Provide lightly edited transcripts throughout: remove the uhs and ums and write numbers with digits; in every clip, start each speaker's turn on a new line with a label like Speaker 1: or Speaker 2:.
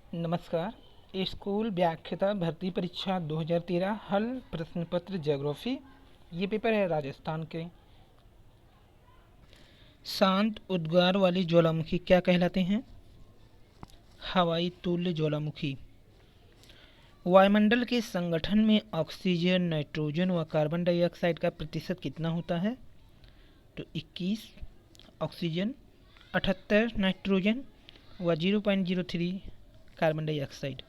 Speaker 1: नमस्कार। स्कूल व्याख्याता भर्ती परीक्षा 2013 हल प्रश्न पत्र ज्योग्राफी। ये पेपर है राजस्थान के। शांत उद्गार वाले ज्वालामुखी क्या कहलाते हैं? हवाई तुल्य ज्वालामुखी। वायुमंडल के संगठन में ऑक्सीजन, नाइट्रोजन व कार्बन डाइऑक्साइड का प्रतिशत कितना होता है? तो 21 ऑक्सीजन, 78 नाइट्रोजन व 0.03 कार्बन डाइऑक्साइड।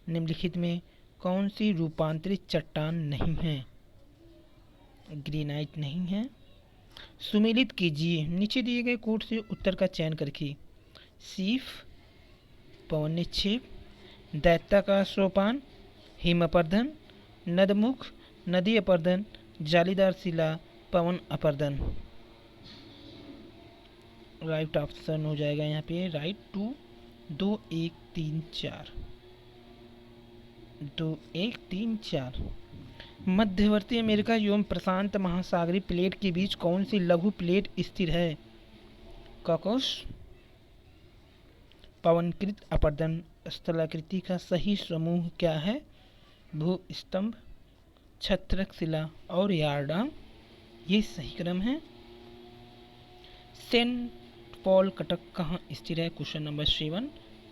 Speaker 1: निम्नलिखित में कौन सी रूपांतरित चट्टान नहीं है? ग्रेनाइट नहीं है। सुमेलित कीजिए, नीचे दिए गए कोड से उत्तर का चयन करके। शीफ, पवन निक्षेप, दैत्य का सोपान, हिम अपर्दन, नदमुख, नदी अपर्दन, जालीदार शिला, पवन अपर्दन। राइट ऑप्शन हो जाएगा यहाँ पे राइट 2, 2 1 3 4, 2 1 3 4। मध्यवर्ती अमेरिका एवं प्रशांत महासागरीय प्लेट के बीच कौन सी लघु प्लेट स्थिर है? कॉकस। पवनकृत अपर्दन स्थलाकृति का सही समूह क्या है? भूस्तंभ, छत्रक शिला और यार्डांग। ये सही क्रम है। सेंट पॉल कटक कहाँ स्थित है? क्वेश्चन नंबर 7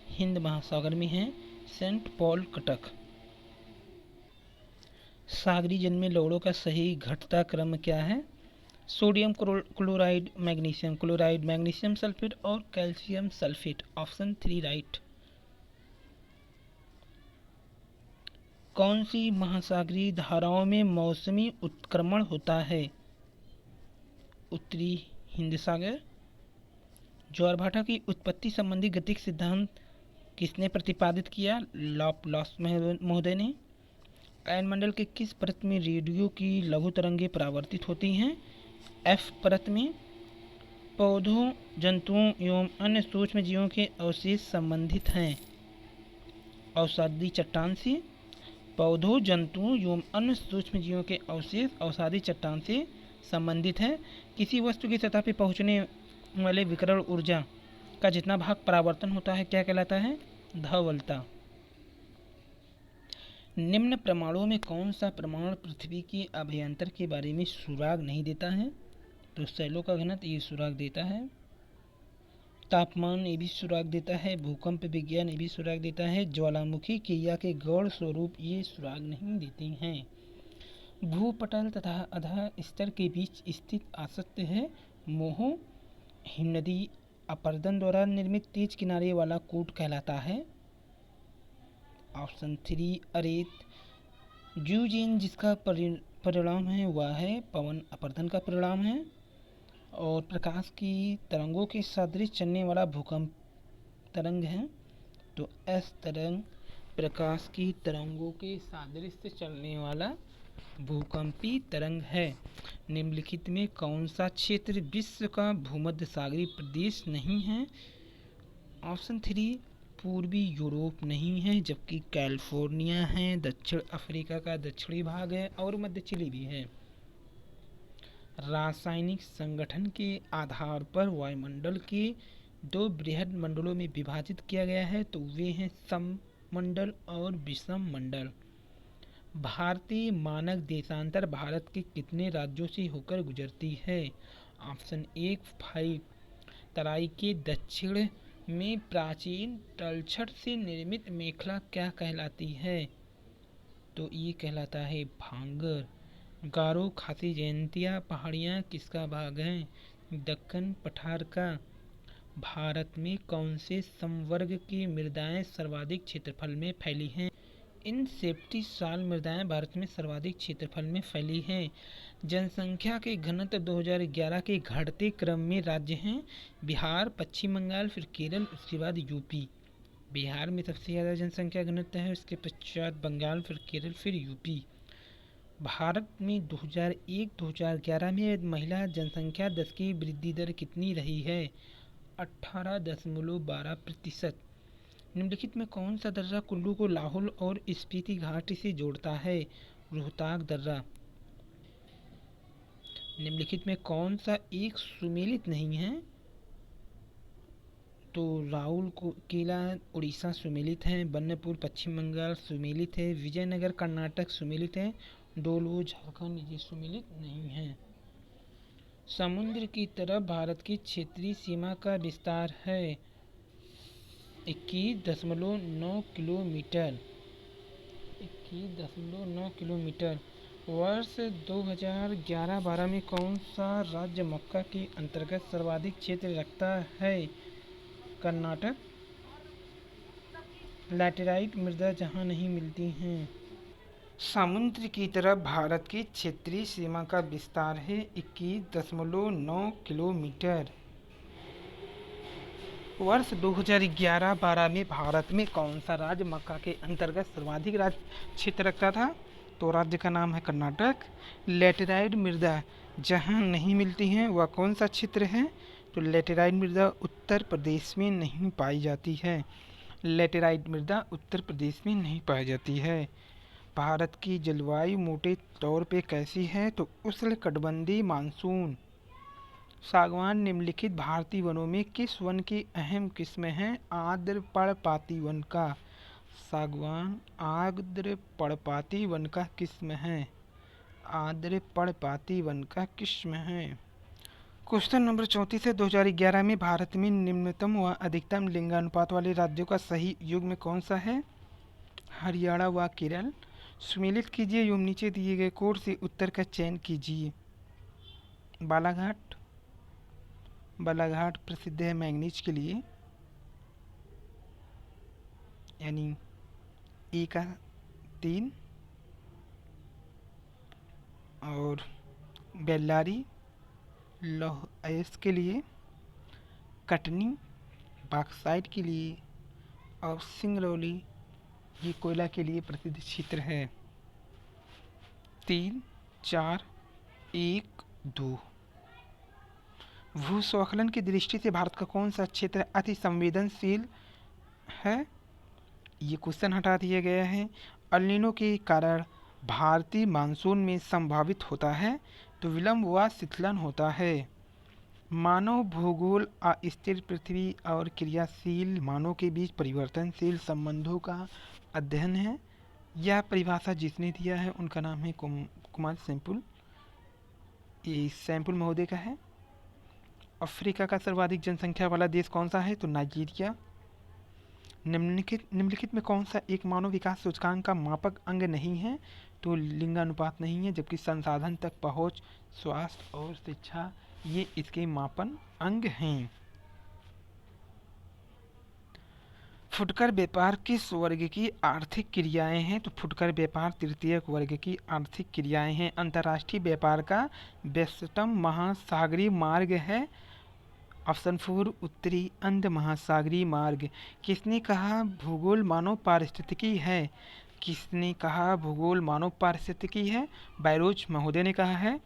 Speaker 1: हिंद महासागर में है सेंट पॉल कटक। सागरी जल में लवणों का सही घटता क्रम क्या है? Sodium chloride, magnesium chloride, magnesium sulphate और कैल्शियम सल्फेट। Option 3 right. कौन सी महासागरीय धाराओं में मौसमी उत्क्रमण होता है? उत्तरी हिंद सागर। ज्वारभाटा की उत्पत्ति संबंधी गतिक सिद्धांत किसने प्रतिपादित किया? लाप्लास महोदय ने। आयनमंडल के किस परत में रेडियो की लघु तरंगें परावर्तित होती हैं? एफ परत में। पौधों, जंतुओं एवं अन्य सूक्ष्म जीवों के अवशेष संबंधित हैं अवसादी चट्टान से। पौधों, जंतुओं एवं अन्य सूक्ष्म जीवों के अवशेष अवसादी चट्टान से संबंधित है। किसी वस्तु की सतह पर पहुंचने वाले विकिरण ऊर्जा का जितना भाग परावर्तन होता है क्या कहलाता है? धवलता। निम्न प्रमाणों में कौन सा प्रमाण पृथ्वी के अभ्यंतर के बारे में सुराग नहीं देता है? तो शैलों का घनत्व ये सुराग देता है। तापमान ये भी सुराग देता है। भूकंप विज्ञान ये भी सुराग देता है। ज्वालामुखी क्रिया के गौण स्वरूप ये सुराग नहीं देते हैं। भूपटल तथा अधः स्तर के बीच स्थित आसक्त है मोह। हिमनदी अपर्दन द्वारा निर्मित तेज किनारे वाला कूट कहलाता है। Option 3 arete. जूजीन जिसका परिणाम है वह है पवन अपर्दन का परिणाम है। और प्रकाश की तरंगों के सदृश चलने वाला भूकंप तरंग है। तो एस तरंग प्रकाश की तरंगों के सादृश्य चलने वाला भूकंपी तरंग है। निम्नलिखित में कौन सा क्षेत्र विश्व का भूमध्य सागरीय प्रदेश नहीं है? ऑप्शन 3 पूर्वी यूरोप नहीं है, जबकि कैलिफोर्निया है, दक्षिण अफ्रीका का दक्षिणी भाग है और मध्य चिली भी है। रासायनिक संगठन के आधार पर वायुमंडल के 2 बृहद मंडलों में विभाजित किया गया है, तो वे हैं सममंडल और विषम मंडल। भारतीय मानक देशांतर भारत के कितने राज्यों से होकर गुजरती है? ऑप्शन 1 5। तराई के दक्षिण में प्राचीन तलछट से निर्मित मेखला क्या कहलाती है? तो ये कहलाता है भांगर। गारो, खासी, जयंतिया पहाड़ियाँ किसका भाग हैं? दक्कन पठार का। भारत में कौन से समवर्ग की मृदाएं सर्वाधिक क्षेत्रफल में फैली हैं? इन सेफ्टी साल मृदाएं भारत में सर्वाधिक क्षेत्रफल में फैली हैं। जनसंख्या के घनत्व 2011 के घटते क्रम में राज्य हैं बिहार, पश्चिम बंगाल, फिर केरल, उसके बाद यूपी। बिहार में सबसे ज़्यादा जनसंख्या घनत्व है, उसके पश्चात बंगाल, फिर केरल, फिर यूपी। भारत में 2001-2011 में महिला जनसंख्या 10 की वृद्धि दर कितनी रही है? 18.12%। निम्नलिखित में कौन सा दर्रा कुल्लू को लाहौल और स्पीति घाटी से जोड़ता है? रोहतांग दर्रा। निम्नलिखित में कौन सा एक सुमेलित नहीं है? तो राउल को किला उड़ीसा सुमेलित है, बन्नपुर पश्चिम बंगाल सुमेलित है, विजयनगर कर्नाटक सुमेलित है, डोलवो झारखंड ये सुमेलित नहीं है। समुद्र की तरफ भारत की क्षेत्रीय सीमा का विस्तार है 21.9 किलोमीटर। 21.9 किलोमीटर। वर्ष 2011-12 में कौन सा राज्य मक्का के अंतर्गत सर्वाधिक क्षेत्र रखता है? कर्नाटक। लैटेराइट मृदा जहाँ नहीं मिलती हैं। समुद्र की तरफ भारत की क्षेत्रीय सीमा का विस्तार है 21.9 किलोमीटर। वर्ष 2011-12 में भारत में कौन सा राज्य मक्का के अंतर्गत सर्वाधिक राज्य क्षेत्र रखता था? तो राज्य का नाम है कर्नाटक। लैटेराइट मृदा जहाँ नहीं मिलती हैं वह कौन सा क्षेत्र है? तो लैटेराइट मृदा उत्तर प्रदेश में नहीं पाई जाती है। लैटेराइट मृदा उत्तर प्रदेश में नहीं पाई जाती है। भारत की जलवायु मोटे तौर पे कैसी है? तो उष्णकटिबंधीय मानसून। सागवान निम्नलिखित भारतीय वनों में किस वन की अहम किस्म है? आर्द्र पर्णपाती वन का। सागवान आर्द्र पर्णपाती वन का किस्म है। आर्द्र पर्णपाती वन का किस्म है। क्वेश्चन नंबर 34 है 2011 में भारत में निम्नतम व अधिकतम लिंगानुपात वाले राज्यों का सही युग्म कौन सा है? हरियाणा व केरल। सुमेलित कीजिए एवं नीचे दिए गए कोड से उत्तर का चयन कीजिए। बालाघाट। बालाघाट प्रसिद्ध है मैंगनीज के लिए, यानी ई का 3। और बेल्लारी लौह अयस्क के लिए, कटनी बॉक्साइट के लिए, और सिंगरौली ये कोयला के लिए प्रसिद्ध क्षेत्र है। 3, 4, 1, 2। भूस्खलन की दृष्टि से भारत का कौन सा क्षेत्र अति संवेदनशील है? ये क्वेश्चन हटा दिया गया है। अल नीनो के कारण भारतीय मानसून में संभावित होता है तो विलंब व शीतलन होता है। मानव भूगोल अस्थिर पृथ्वी और क्रियाशील मानव के बीच परिवर्तनशील संबंधों का अध्ययन है। यह परिभाषा जिसने दिया है उनका नाम है कुमार सैंपुल। ये सैंपुल महोदय का है। अफ्रीका का सर्वाधिक जनसंख्या वाला देश कौन सा है? तो नाइजीरिया। निम्नलिखित में कौन सा एक मानव विकास सूचकांक का मापक अंग नहीं है? तो लिंगानुपात नहीं है, जबकि संसाधन तक पहुंच, स्वास्थ्य और शिक्षा ये इसके मापन अंग हैं। फुटकर व्यापार किस वर्ग की आर्थिक क्रियाएं हैं? तो फुटकर व्यापार तृतीयक वर्ग की आर्थिक क्रियाएं हैं। अंतर्राष्ट्रीय व्यापार का व्यस्ततम महासागरीय मार्ग है। ऑप्शन 4 उत्तरी अंध महासागरीय मार्ग। किसने कहा भूगोल मानव पारिस्थितिकी है? किसने कहा भूगोल मानव पारिस्थितिकी है? बैरोज महोदय ने कहा है।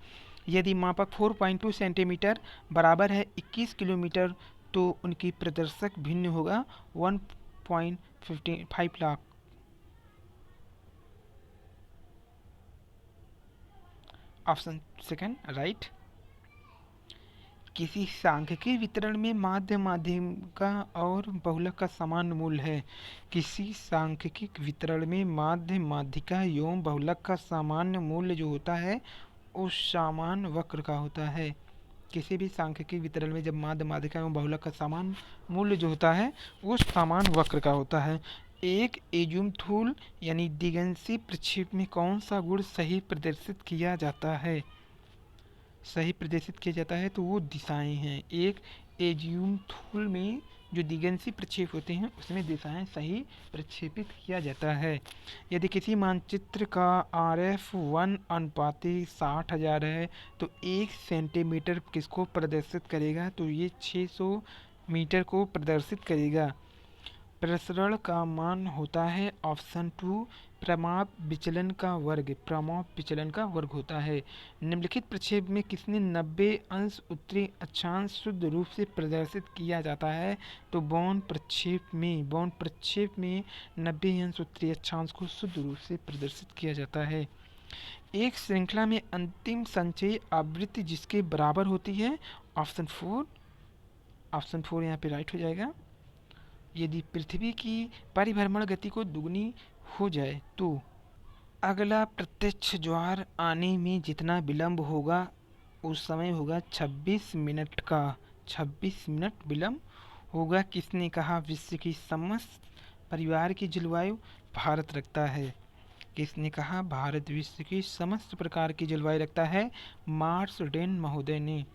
Speaker 1: यदि मापक 4.2 सेंटीमीटर बराबर है 21 किलोमीटर तो उनकी प्रदर्शक भिन्न होगा 1.5 लाख। Option second right. किसी सांख्यिकी वितरण में माध्य माध्यिका और बहुलक का समान मूल्य है। किसी सांख्यिकी वितरण में माध्य माध्यिका एवं बहुलक का सामान्य मूल्य जो होता है उस समान वक्र का होता है। किसी भी सांख्यिकी वितरण में जब माध्य माध्यिका एवं बहुलक का समान मूल्य जो होता है उस समान वक्र का होता है। एक एज़्यूमथूल यानी दिगंशी प्रक्षेप में कौन सा गुण सही प्रदर्शित किया जाता है? सही प्रदर्शित किया जाता है तो वो दिशाएं हैं। एक एज़्यूमथूल में जो दिगंशी प्रक्षेप होते हैं उसमें दिशाएं सही प्रक्षेपित किया जाता है। यदि किसी मानचित्र का RF 1:60,000 है तो 1 सेंटीमीटर किसको प्रदर्शित करेगा? तो ये 600 मीटर को प्रदर्शित करेगा। प्रसरण का मान होता है ऑप्शन 2 प्रमाप विचलन का वर्ग। प्रमाप विचलन का वर्ग होता है। निम्नलिखित प्रक्षेप में किसने 90 अंश उत्तरी अक्षांश शुद्ध रूप से प्रदर्शित किया जाता है? तो बॉर्न प्रक्षेप में 90 अंश उत्तरी अक्षांश को शुद्ध रूप से प्रदर्शित किया जाता है। एक श्रृंखला में अंतिम संचयी आवृत्ति जिसके बराबर होती है? ऑप्शन 4 यहाँ पे राइट हो जाएगा। यदि पृथ्वी की परिभ्रमण गति को दुगनी हो जाए तो अगला प्रत्यक्ष ज्वार आने में जितना विलंब होगा उस समय होगा 26 मिनट का। 26 मिनट विलंब होगा। किसने कहा विश्व की समस्त परिवार की जलवायु भारत रखता है? किसने कहा भारत विश्व की समस्त प्रकार की जलवायु रखता है? मार्सडेन महोदय ने।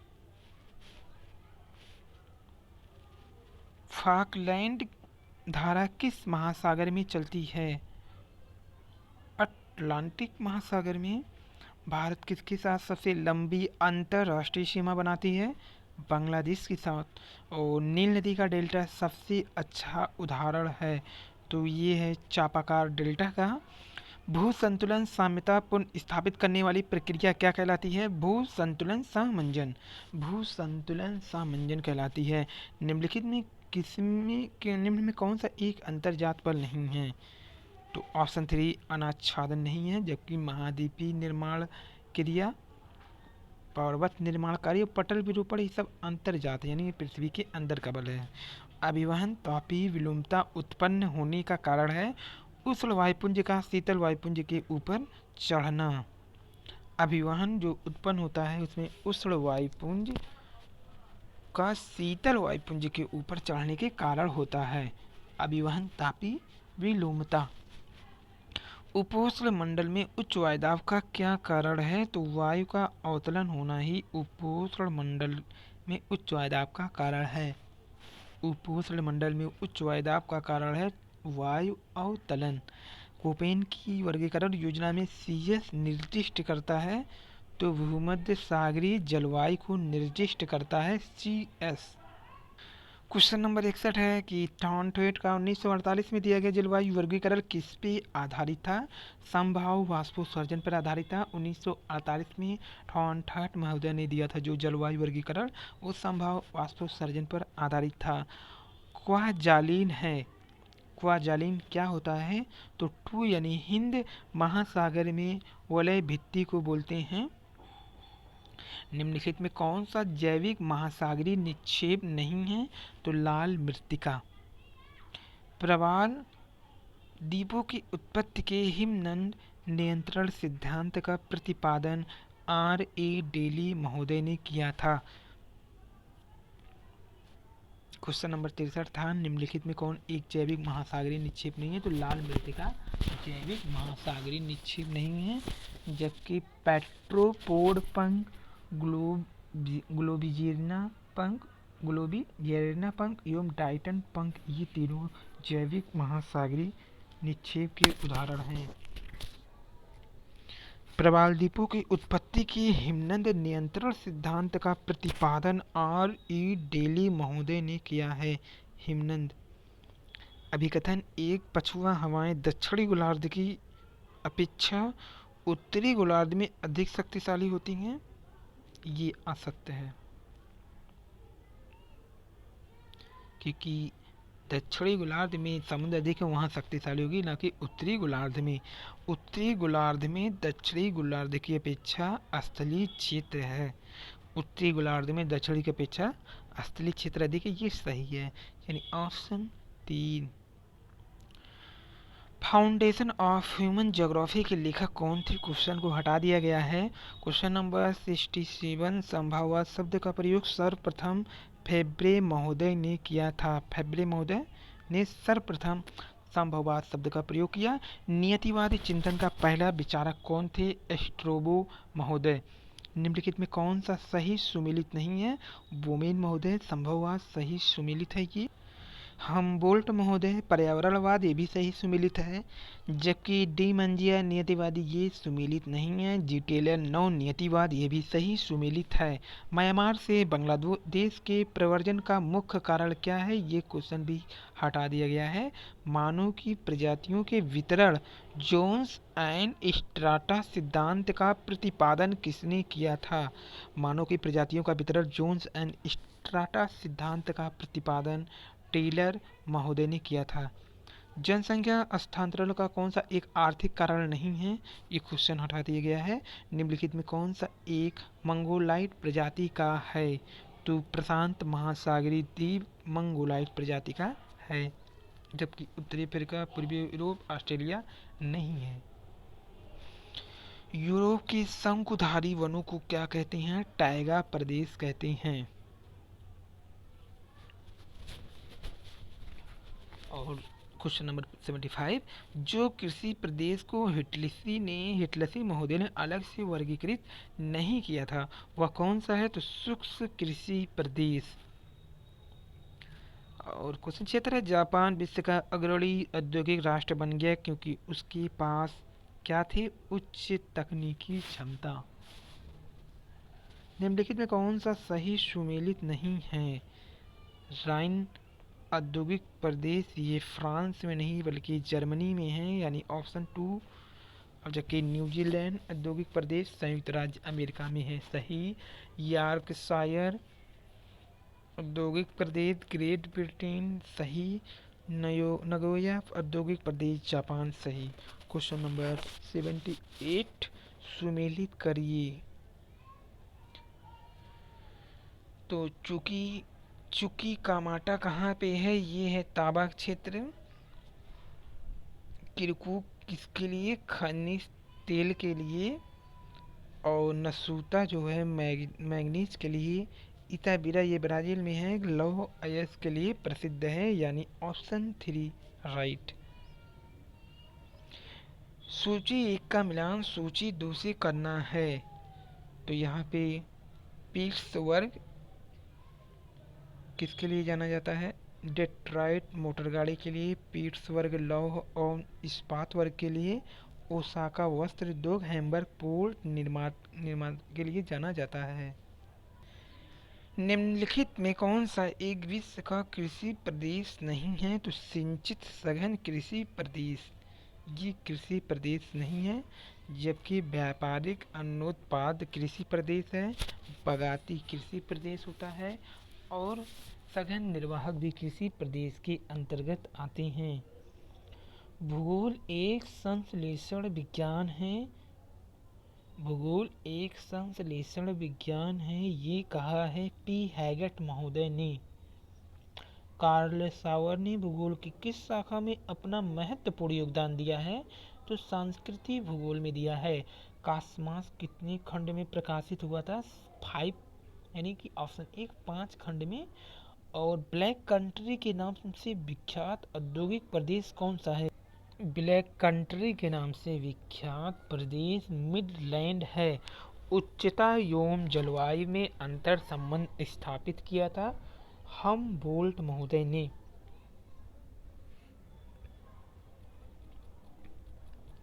Speaker 1: फॉकलैंड धारा किस महासागर में चलती है? अटलांटिक महासागर में। भारत किसके साथ सबसे लंबी अंतर्राष्ट्रीय सीमा बनाती है? बांग्लादेश के साथ। और नील नदी का डेल्टा सबसे अच्छा उदाहरण है तो ये है चापाकार डेल्टा का। भू संतुलन साम्यता पुनः स्थापित करने वाली प्रक्रिया क्या कहलाती है? भू संतुलन सामंजन। भू संतुलन सामंजन कहलाती है। निम्नलिखित में किसमें के निम्न में कौन सा एक अंतर्जात बल नहीं है? तो ऑप्शन 3 अनाच्छादन नहीं है, जबकि महाद्वीपीय निर्माण क्रिया, पर्वत निर्माण कार्य, पटल विरूपण ये सब अंतर्जात यानी पृथ्वी के अंदर का बल है। अभिवहन तापीय विलोमता उत्पन्न होने का कारण है उष्ण वायुपुंज का शीतल वायुपुंज के ऊपर चढ़ना। अभिवहन जो उत्पन्न होता है उसमें उष्ण वायुपुंज का शीतल वायुपुंज के ऊपर चढ़ने के कारण होता है। अभिवहन तापीय विलोमता। उपोष्ण मंडल में उच्च वायुदाब का क्या कारण है? तो वायु का अवतलन होना ही उपोष्ण मंडल में उच्च वायुदाब का कारण है। उपोष्ण मंडल में उच्च वायुदाब का कारण है वायु अवतलन। कोपेन की वर्गीकरण योजना में CS निर्दिष्ट करता है तो भूमध्य सागरीय जलवायु को निर्दिष्ट करता है CS। क्वेश्चन नंबर 61 है कि थॉर्नटोट का 1948 में दिया गया जलवायु वर्गीकरण किस पे आधारित था? समभाव वाष्पोत्सर्जन पर आधारित था। 1948 में थॉर्नटोट महोदय ने दिया था जो जलवायु वर्गीकरण वो समभाव वाष्पोत्सर्जन पर आधारित था। क्वाजालीन है। क्वाजालीन क्या होता है? तो टू यानी हिंद महासागर में वलय भित्ति को बोलते हैं। निम्नलिखित में कौन सा जैविक महासागरीय निक्षेप नहीं है? तो लाल मृत्तिका। प्रवाल द्वीपों की उत्पत्ति के हिमनद नियंत्रण सिद्धांत का प्रतिपादन R.A. डेली महोदय ने किया था। क्वेश्चन नंबर 63 था निम्नलिखित में कौन एक जैविक महासागरीय निक्षेप नहीं है? तो लाल मृत्तिका जैविक महासागरीय निक्षेप नहीं है, जबकि पेट्रोपोड पंख, ग्लोबिजेरिना पंख एवं टाइटन पंख ये तीनों जैविक महासागरीय निक्षेप के उदाहरण हैं। प्रवाल द्वीपों की उत्पत्ति के हिमनद नियंत्रण सिद्धांत का प्रतिपादन R.E. डेली महोदय ने किया है। हिमनद अभिकथन एक पछुआ हवाएं दक्षिणी गोलार्ध की अपेक्षा उत्तरी गोलार्ध में अधिक शक्तिशाली होती हैं, ये असत्य है, क्योंकि दक्षिणी गोलार्ध में समुद्र अधिक है वहाँ शक्तिशाली होगी, ना कि उत्तरी गोलार्ध में। उत्तरी गोलार्ध में दक्षिणी गोलार्ध की अपेक्षा स्थलीय क्षेत्र है। उत्तरी गोलार्ध में दक्षिणी की अपेक्षा स्थलीय क्षेत्र अधिक है, ये सही है, यानी option 3। Foundation of human geography के लेखक कौन थे? क्वेश्चन को हटा दिया गया है। क्वेश्चन नंबर 67 संभाववाद शब्द का प्रयोग सर्वप्रथम फेब्रे महोदय ने किया था। फेब्रे महोदय ने सर्वप्रथम संभाववाद शब्द का प्रयोग किया। नियतिवादी चिंतन का पहला विचारक कौन थे? स्ट्रोबो महोदय। निम्नलिखित में कौन सा सही सुमेलित नहीं है? बोमेन महोदय संभववाद सही सुमेलित है ये। हमबोल्ट महोदय पर्यावरणवाद ये भी सही सुमेलित है, जबकि डी मंजिया नियतिवादी ये सुमेलित नहीं है। जी टेलर नव नियतिवाद ये भी सही सुमेलित है। म्यांमार से बांग्लादेश के प्रव्रजन का मुख्य कारण क्या है? ये क्वेश्चन भी हटा दिया गया है। मानव की प्रजातियों के वितरण जोन्स एंड स्ट्राटा सिद्धांत का प्रतिपादन किसने किया था? मानव की प्रजातियों का वितरण जोन्स एंड स्ट्राटा सिद्धांत का प्रतिपादन टेलर महोदय ने किया था। जनसंख्या स्थानांतरण का कौन सा एक आर्थिक कारण नहीं है? ये क्वेश्चन हटा दिया गया है। निम्नलिखित में कौन सा एक मंगोलाइट प्रजाति का है? तो प्रशांत महासागरीय द्वीप मंगोलाइट प्रजाति का है। जबकि उत्तरी अफ्रीका, पूर्वी यूरोप, ऑस्ट्रेलिया नहीं है। यूरोप के शंकुधारी वनों को क्या कहते हैं? टाइगा प्रदेश कहते हैं। और क्वेश्चन नंबर 75, जो कृषि प्रदेश को हिटलसी महोदय ने अलग से वर्गीकृत नहीं किया था वह कौन सा है? तो शुष्क कृषि प्रदेश। और क्वेश्चन 76, जापान विश्व का अग्रणी औद्योगिक राष्ट्र बन गया क्योंकि उसके पास क्या थे? उच्च तकनीकी क्षमता। निम्नलिखित में कौन सा सही सुमेलित नहीं है? राइन औद्योगिक प्रदेश ये फ्रांस में नहीं बल्कि जर्मनी में है, यानी ऑप्शन 2। और जबकि न्यूजीलैंड औद्योगिक प्रदेश संयुक्त राज्य अमेरिका में है, सही। यॉर्कशायर औद्योगिक प्रदेश ग्रेट ब्रिटेन, सही। नगोया औद्योगिक प्रदेश जापान, सही। क्वेश्चन नंबर 78, सुमेलित करिए। तो चुकी कामाटा कहाँ पे है? ये है ताबा क्षेत्र। किरकुक किसके लिए? खनिज तेल के लिए। और नसूता जो है मैग्नीज के लिए। इताबिरा ये ब्राज़ील में है, लौह अयस्क के लिए प्रसिद्ध है, यानी ऑप्शन 3 राइट। सूची 1 का मिलान सूची 2 से करना है। तो यहाँ पे पीट्स वर्ग किसके लिए जाना जाता है? डेट्रॉइट मोटर गाड़ी के लिए। पीट्सबर्ग लौह और इस्पात वर्ग के लिए। ओसाका वस्त्र उद्योग हैम्बर्ग पोर्ट निर्माण के लिए जाना जाता है। निम्नलिखित में कौन सा एक विश्व का कृषि प्रदेश नहीं है? तो सिंचित सघन कृषि प्रदेश ये कृषि प्रदेश नहीं है, जबकि व्यापारिक अन्नोत्पाद कृषि प्रदेश है, बगाती कृषि प्रदेश होता है, और सघन निर्वाहक भी कृषि प्रदेश के अंतर्गत आते हैं। भूगोल एक संश्लेषण विज्ञान है। भूगोल एक संश्लेषण विज्ञान है, ये कहा है पी हैगेट महोदय ने। कार्ल सावर ने भूगोल की किस शाखा में अपना महत्वपूर्ण योगदान दिया है? तो सांस्कृतिक भूगोल में दिया है। कास्मास कितने खंड में प्रकाशित हुआ था? 5, यानी कि ऑप्शन 1 5 खंड में। और ब्लैक कंट्री के नाम से विख्यात औद्योगिक प्रदेश कौन सा है? ब्लैक कंट्री के नाम से विख्यात प्रदेश मिडलैंड है। उच्चता एवं जलवायु में अंतर संबंध स्थापित किया था हमबोल्ट महोदय ने।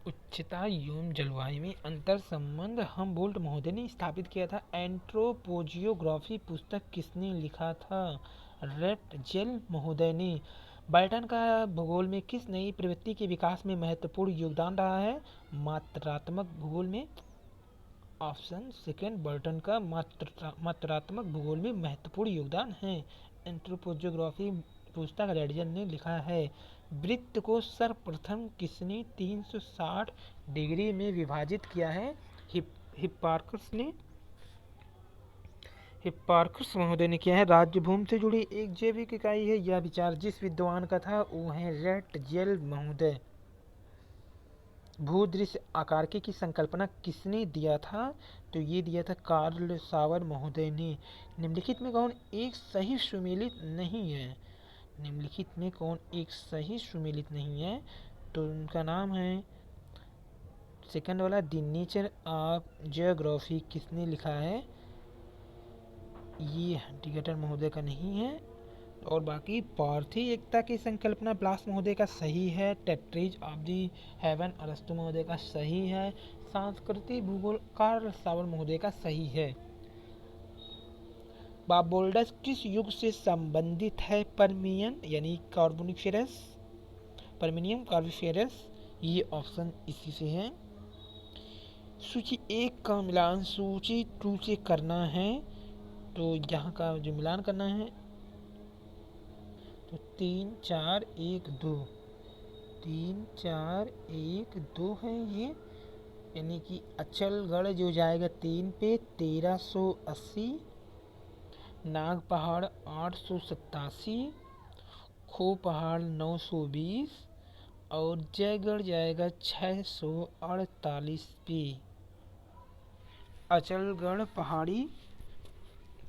Speaker 1: उच्चता एवं जलवायु में अंतर संबंध हमबोल्ट महोदय ने स्थापित किया था। एंट्रोपोजियोग्राफी पुस्तक किसने लिखा था? रेटजेल महोदय ने। बाल्टन का भूगोल में किस नई प्रवृत्ति के विकास में महत्वपूर्ण योगदान रहा है? मात्रात्मक भूगोल में। ऑप्शन सेकेंड बर्टन का मात्रात्मक भूगोल में महत्वपूर्ण योगदान है। एंथ्रोपोजियोग्राफी पुस्तक रेडजन ने लिखा है। वृत्त को सर्वप्रथम किसने 360 डिग्री में विभाजित किया है? हिप्पार्कस ने। हिप्पार्कस महोदय ने किया है। राज्य भूमि से जुड़ी एक जैविक इकाई है, यह विचार जिस विद्वान का था वो है रेटजेल महोदय। भूदृश्य आकारिकी की संकल्पना किसने दिया था? तो ये दिया था कार्ल सावर महोदय ने। निम्नलिखित में कौन एक सही सुमेलित नहीं है? निम्नलिखित में कौन एक सही सुमेलित नहीं है? तो उनका नाम है सेकंड वाला, द नेचर ऑफ जियोग्राफी किसने लिखा है? ये हंटिगटर महोदय का नहीं है। और बाकी पार्थिव एकता की संकल्पना ब्लास महोदय का सही है। टेट्रीज ऑफ दी हेवन अरस्तु महोदय का सही है। सांस्कृतिक भूगोल कार्ल सावर महोदय का सही है। बारबोल्डस किस युग से संबंधित है? पर्मियन यानी कार्बोनिफेरस, पर्मिनियम कार्बोनिफेरस, ये ऑप्शन इसी से है। सूची 1 का मिलान सूची 2 से करना है। तो यहाँ का जो मिलान करना है तो 3 4 1 2, 3 4 1 2 है ये, यानी कि अचलगढ़ जो जाएगा 3 पे 1380, नाग पहाड़ 887, खो पहाड़ 920 और जयगढ़ जाएगा 648 पे। अचलगढ़ पहाड़ी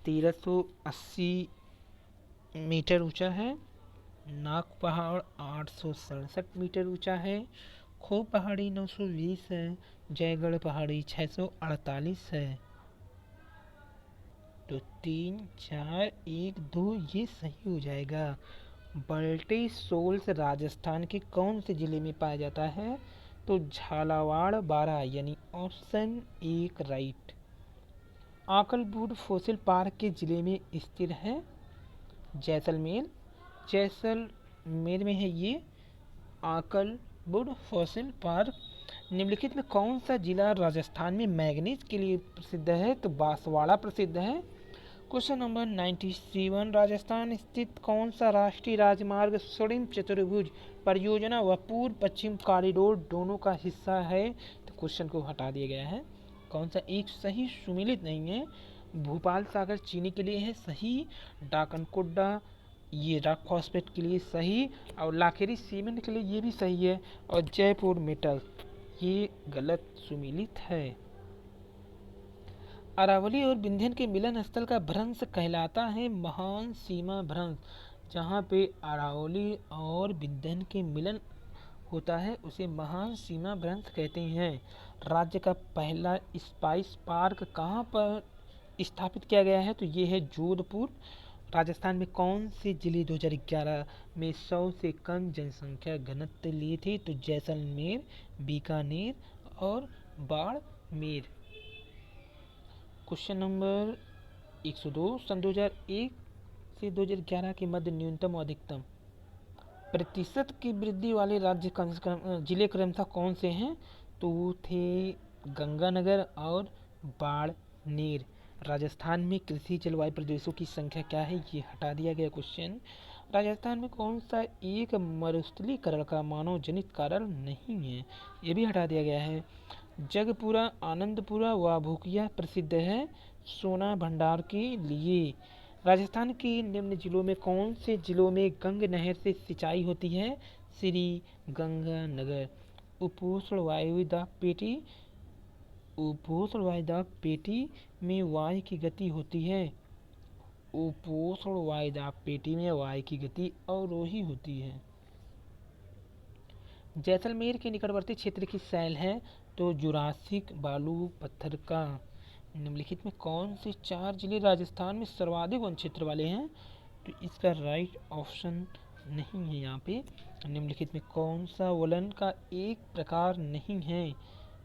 Speaker 1: 1380 मीटर ऊंचा है। नाग पहाड़ 867 मीटर ऊंचा है। खो पहाड़ी 920 है। जयगढ़ पहाड़ी 648 है। तो 3 4 1 2 ये सही हो जाएगा। बल्टी सोल्स राजस्थान के कौन से जिले में पाया जाता है? तो झालावाड़ बारा, यानी ऑप्शन 1 राइट। आकलबुड फॉसिल पार्क के जिले में स्थित है? जैसलमेर। जैसलमेर में है ये आकलबुड फॉसिल पार्क। निम्नलिखित में कौन सा जिला राजस्थान में मैंगनीज के लिए प्रसिद्ध है? तो बांसवाड़ा प्रसिद्ध है। क्वेश्चन नंबर 97, राजस्थान स्थित कौन सा राष्ट्रीय राजमार्ग स्वर्णिम चतुर्भुज परियोजना व पूर्व पश्चिम कॉरिडोर दोनों का हिस्सा है? तो क्वेश्चन को हटा दिया गया है। कौन सा एक सही सुमेलित नहीं है? भोपाल सागर चीनी के लिए है सही। डाकनकोड्डा ये रॉक फॉस्फेट के लिए सही। और लाखेरी सीमेंट के लिए ये भी सही है। और जयपुर मेटल ये गलत सुमेलित है। अरावली और विंध्यन के मिलन स्थल का भ्रंश कहलाता है महान सीमा भ्रंश। जहाँ पे अरावली और विंध्यन के मिलन होता है उसे महान सीमा भ्रंश कहते हैं। राज्य का पहला स्पाइस पार्क कहाँ पर स्थापित किया गया है? तो ये है जोधपुर। राजस्थान में कौन से जिले 2011 में 100 से कम जनसंख्या घनत्व लिए थे? तो जैसलमेर, बीकानेर और बाड़मेर। क्वेश्चन नंबर 102, सन 2001 से 2011 के मध्य न्यूनतम और अधिकतम प्रतिशत की वृद्धि वाले राज्य जिले क्रमशः कौन से हैं? तो वो थे गंगानगर और बाड़मेर। राजस्थान में कृषि जलवायु प्रदेशों की संख्या क्या है? ये हटा दिया गया क्वेश्चन। राजस्थान में कौन सा एक मरुस्थलीकरण का मानव जनित कारण नहीं है? ये भी हटा दिया गया है। जगपुरा, आनंदपुरा व भूकिया प्रसिद्ध है सोना भंडार के लिए। राजस्थान के निम्न जिलों में कौन से जिलों में गंग नहर से सिंचाई होती है? श्री गंगानगर। उपोष्ण वायुदाब पेटी, उपोष्ण वायुदाब पेटी में वायु की गति होती है। उपोष्ण वायुदाब पेटी में वायु की गति अवरोही होती है। जैसलमेर के निकटवर्ती क्षेत्र की शैल है? तो जुरासिक बालू पत्थर का। निम्नलिखित में कौन से 4 जिले राजस्थान में सर्वाधिक वन क्षेत्र वाले हैं? तो इसका राइट ऑप्शन नहीं है यहाँ पे। निम्नलिखित में कौन सा वलन का एक प्रकार नहीं है?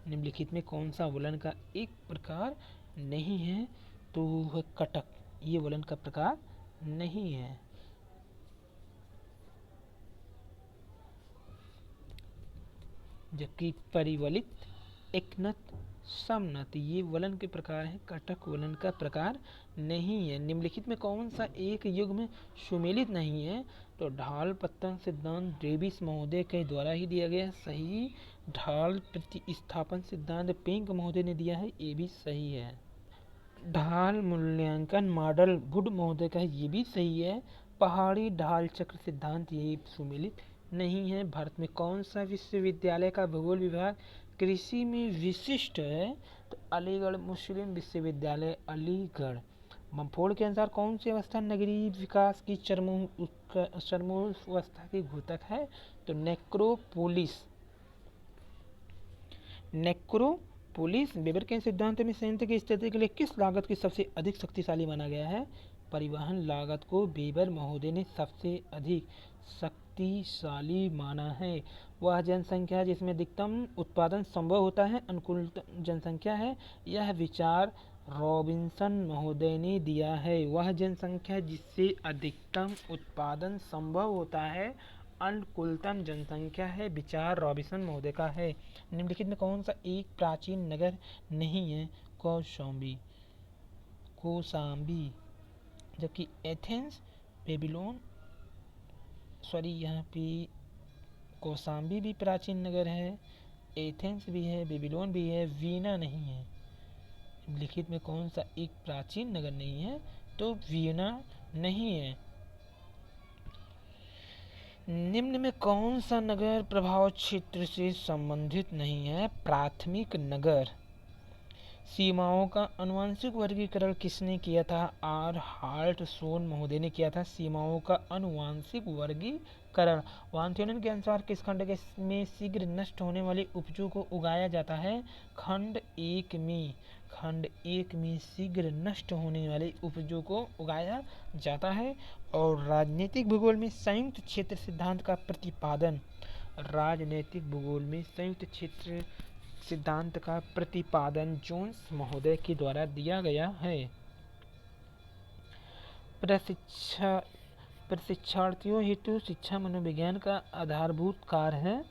Speaker 1: निम्नलिखित में कौन सा वलन का एक प्रकार नहीं है? तो वह कटक, ये वलन का प्रकार नहीं है। जबकि परिवलित, एकनत, समनत ये वलन के प्रकार हैं, कटक वलन का प्रकार नहीं है। निम्नलिखित में कौन सा एक युग्म सुमेलित नहीं है? तो ढाल पत्तन सिद्धांत डेविस महोदय के द्वारा ही दिया गया सही। ढाल प्रतिस्थापन सिद्धांत पिंक महोदय ने दिया है, ये भी सही है। ढाल मूल्यांकन मॉडल वुड महोदय का है, ये भी सही है। पहाड़ी ढाल चक्र सिद्धांत ये सुमेलित नहीं है। भारत में कौन सा विश्वविद्यालय का भूगोल विभाग कृषि में विशिष्ट है? तो अलीगढ़ मुस्लिम विश्वविद्यालय अलीगढ़। बमफोर्ड के अनुसार कौन सी अवस्था नगरीय विकास की चरमोवस्था की घोतक है? तो नेक्रोपोलिस। नेक्रोपोलिस वेबर के सिद्धांत में संयंत्र की स्थिति के लिए किस लागत की सबसे अधिक शक्तिशाली माना गया है? परिवहन लागत को वेबर महोदय ने सबसे अधिक शक्तिशाली माना है। वह जनसंख्या जिसमें अधिकतम उत्पादन संभव होता है अनुकूल जनसंख्या है। यह विचार रॉबिन्सन महोदय ने दिया है। वह जनसंख्या जिससे अधिकतम उत्पादन संभव होता है अनुकूलतम जनसंख्या है। विचार रॉबिन्सन महोदय का है। निम्नलिखित में कौन सा एक प्राचीन नगर नहीं है? कौसाम्बी। जबकि एथेंस, बेबीलोन, यहाँ पे कौसाम्बी भी प्राचीन नगर है, एथेंस भी है, बेबीलोन भी है, वीना नहीं है। निम्नलिखित में कौन सा एक प्राचीन नगर नहीं है? तो वीना नहीं है। निम्न में कौन सा नगर प्रभाव क्षेत्र से संबंधित नहीं है? प्राथमिक नगर। सीमाओं का आनुवंशिक वर्गीकरण किसने किया था? आर हाल्टशोन महोदय ने किया था सीमाओं का आनुवंशिक वर्गीकरण। वान थ्योनन के अनुसार किस खंड में शीघ्र नष्ट होने वाली उपजों को उगाया जाता है? खंड एक में। खंड एक में शीघ्र नष्ट होने वाली उपजों को उगाया जाता है। और राजनीतिक भूगोल में संयुक्त क्षेत्र सिद्धांत का प्रतिपादन। राजनीतिक भूगोल में संयुक्त क्षेत्र सिद्धांत का प्रतिपादन जोन्स महोदय के द्वारा दिया गया है। प्रशिक्षार्थियों हेतु शिक्षा मनोविज्ञान का आधारभूत कार्य है।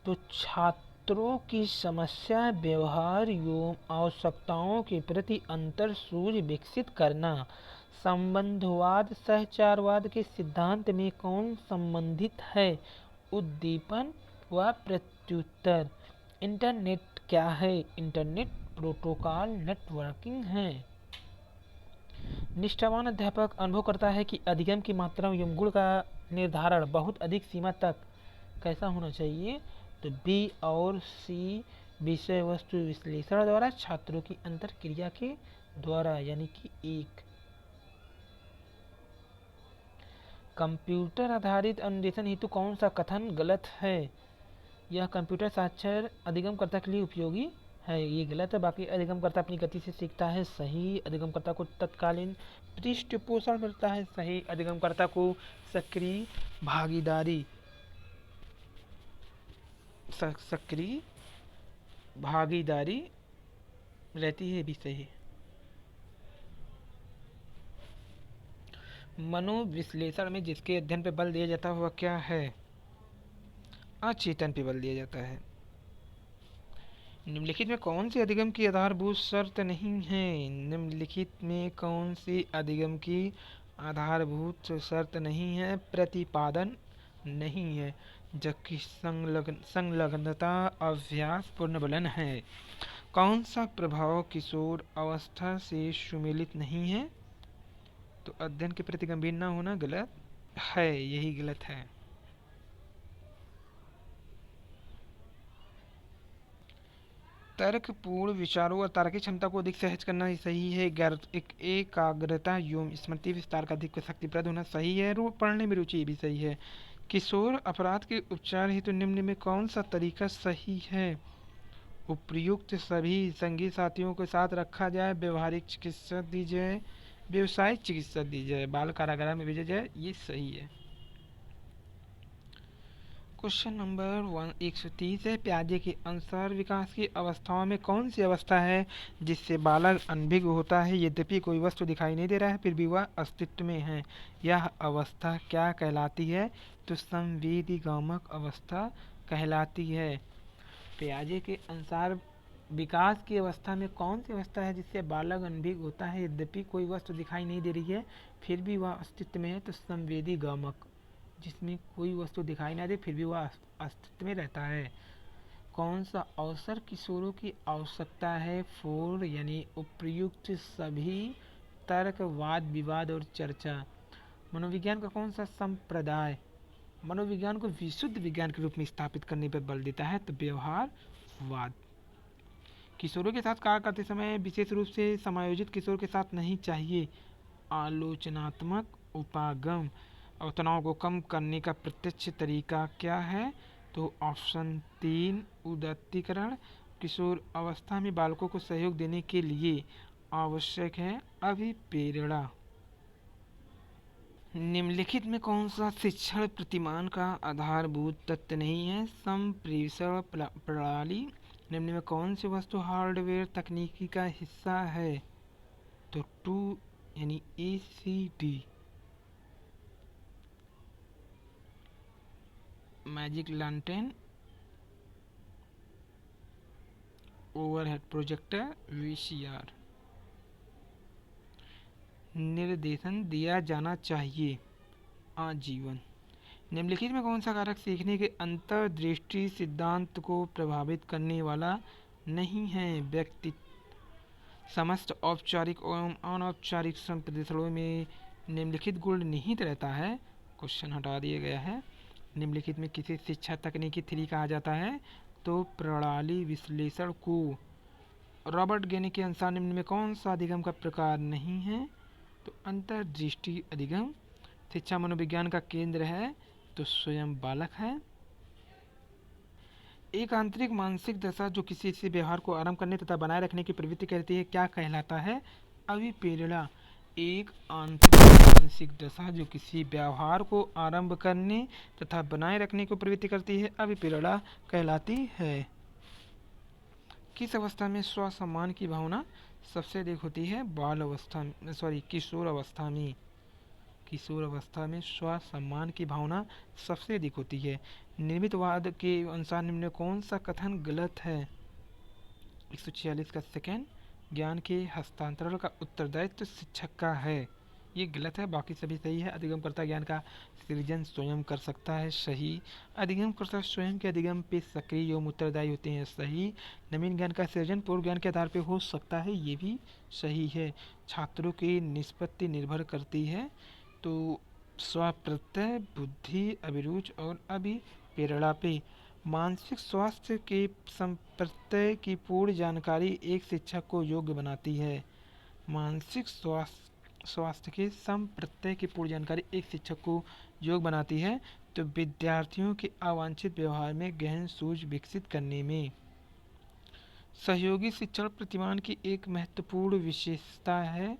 Speaker 1: तो छात्रों की समस्या, व्यवहार एवं आवश्यकताओं के प्रति अंतर सूझ विकसित करना। संबंधवाद सहचारवाद के सिद्धांत में कौन संबंधित है? उद्दीपन व प्रत्युत्तर। इंटरनेट क्या है? इंटरनेट प्रोटोकॉल नेटवर्किंग है। निष्ठावान अध्यापक अनुभव करता है कि अधिगम की मात्रा एवं गुण का निर्धारण बहुत अधिक सीमा तक कैसा होना चाहिए? तो बी और सी विषय वस्तु विश्लेषण द्वारा, छात्रों की अंतर क्रिया के द्वारा, यानी कि एक। कंप्यूटर आधारित अनुदेशन हेतु कौन सा कथन गलत है? यह कंप्यूटर साक्षर अधिगमकर्ता के लिए उपयोगी है, ये गलत है। बाकी अधिगमकर्ता अपनी गति से सीखता है, सही। अधिगमकर्ता को तत्कालीन पृष्ठपोषण मिलता है, सही। अधिगमकर्ता को सक्रिय भागीदारी रहती है, भी सही। मनोविश्लेषण में जिसके अध्ययन पर बल दिया जाता है वह क्या है? अचेतन पर बल दिया जाता है। निम्नलिखित में कौन सी अधिगम की आधारभूत शर्त नहीं है? निम्नलिखित में कौन सी अधिगम की आधारभूत शर्त नहीं है? प्रतिपादन नहीं है, जबकि संलग्नता अभ्यास पुनर्बलन है। कौन सा प्रभाव किशोर अवस्था से सुमेलित नहीं है? तो अध्ययन के प्रति गंभीर न होना गलत है, यही गलत है। तर्कपूर्ण विचारों और तार्किक क्षमता को अधिक सहज करना ही सही है। एकाग्रता एवं स्मृति विस्तार का अधिक शक्तिप्रद होना सही है। पढ़ने में रुचि भी सही है। किशोर अपराध के उपचार हेतु निम्न में कौन सा तरीका सही है? उपयुक्त सभी संगी साथियों के साथ रखा जाए, व्यवहारिक चिकित्सा दी जाए, व्यवसायिक चिकित्सा दी जाए, बाल कारागार में भेजा जाए, ये सही है। क्वेश्चन नंबर 130 है। प्याजे के अनुसार विकास की अवस्थाओं में कौन सी अवस्था है जिससे बालक अनभिज्ञ होता है, यद्यपि कोई वस्तु दिखाई नहीं दे रहा है फिर भी वह अस्तित्व में है? यह अवस्था क्या कहलाती है? तो संवेदीगामक अवस्था कहलाती है। प्याजे के अनुसार विकास की अवस्था में कौन सी अवस्था है जिससे बालक अनभिज्ञ होता है, यद्यपि कोई वस्तु दिखाई नहीं दे रही है फिर भी वह अस्तित्व में है? तो संवेदीगामक, जिसमें कोई वस्तु दिखाई ना दे फिर भी वह अस्तित्व में रहता है। कौन सा अवसर किशोरों की आवश्यकता है? 4 यानी उपयुक्त सभी तर्क, वाद विवाद और चर्चा। मनोविज्ञान का कौन सा संप्रदाय मनोविज्ञान को विशुद्ध विज्ञान के रूप में स्थापित करने पर बल देता है? तो व्यवहारवाद। किशोरों के साथ कार्य करते समय विशेष रूप से समायोजित किशोर के साथ नहीं चाहिए। आलोचनात्मक उपागम। और तनाव को कम करने का प्रत्यक्ष तरीका क्या है? तो ऑप्शन 3 उदात्तीकरण। किशोर अवस्था में बालकों को सहयोग देने के लिए आवश्यक है अभिप्रेरणा। निम्नलिखित में कौन सा शिक्षण प्रतिमान का आधारभूत तत्व नहीं है? संप्रेषण प्रणाली। निम्न में कौन सी वस्तु हार्डवेयर तकनीकी का हिस्सा है? तो 2 यानी ACD। Magic lantern, overhead projector, VCR। निर्देशन दिया जाना चाहिए आजीवन। निम्नलिखित में कौन सा कारक सीखने के अंतर्दृष्टि सिद्धांत को प्रभावित करने वाला नहीं है? व्यक्ति समस्त औपचारिक एवं अनौपचारिक संप्रेषणों में निम्नलिखित गुण निहित रहता है। क्वेश्चन हटा दिया गया है। निम्नलिखित में किसे शिक्षा तकनीकी 3 कहा जाता है? तो प्रणाली विश्लेषण को। रॉबर्ट गेनी के अनुसार निम्न में कौन सा अधिगम का प्रकार नहीं है? तो अंतर्दृष्टि अधिगम। शिक्षा मनोविज्ञान का केंद्र है, तो स्वयं बालक है। एक आंतरिक मानसिक दशा जो किसी से व्यवहार को आरंभ करने तथा बनाए रखने की प्रवृत्ति करती है, क्या कहलाता है? अभिप्रेरणा। एक आंतरिक मानसिक दशा जो किसी व्यवहार को आरंभ करने तथा बनाए रखने की प्रवृत्ति करती है, अभिप्रेरणा कहलाती है। किस अवस्था में स्व सम्मान की भावना सबसे अधिक होती है? किशोर अवस्था में। किशोर अवस्था में स्व सम्मान की भावना सबसे अधिक होती है। निर्मितवाद के अनुसार निम्न में कौन सा कथन गलत है? 146 का सेकेंड, ज्ञान के हस्तांतरण का उत्तरदायित्व शिक्षक का है, ये गलत है, बाकी सभी सही है। अधिगमकर्ता ज्ञान का सृजन स्वयं कर सकता है, सही। अधिगमकर्ता स्वयं के अधिगम पे सक्रिय एवं उत्तरदायी होते हैं, सही। नवीन ज्ञान का सृजन पूर्व ज्ञान के आधार पर हो सकता है, ये भी सही है। छात्रों की निष्पत्ति निर्भर करती है, तो स्वप्रत्यय, बुद्धि, अभिरुचि और अभिप्रेरणा पे। मानसिक स्वास्थ्य के संप्रत्यय की पूर्ण जानकारी एक शिक्षक को योग्य बनाती है। मानसिक स्वास्थ्य के संप्रत्यय की पूर्ण जानकारी एक शिक्षक को योग्य बनाती है, तो विद्यार्थियों के अवांछित व्यवहार में गहन सूझ विकसित करने में। सहयोगी शिक्षण प्रतिमान की एक महत्वपूर्ण विशेषता है,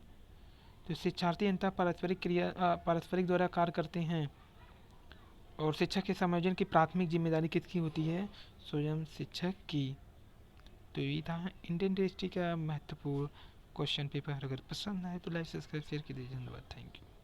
Speaker 1: तो शिक्षार्थी अंततः पारस्परिक द्वारा कार्य करते हैं। और शिक्षक के समायोजन की प्राथमिक जिम्मेदारी किसकी होती है? स्वयं शिक्षक की। तो ये था इंडियन हिस्ट्री का महत्वपूर्ण क्वेश्चन पेपर। अगर पसंद आए तो लाइक सब्सक्राइब शेयर कीजिए। धन्यवाद, थैंक यू।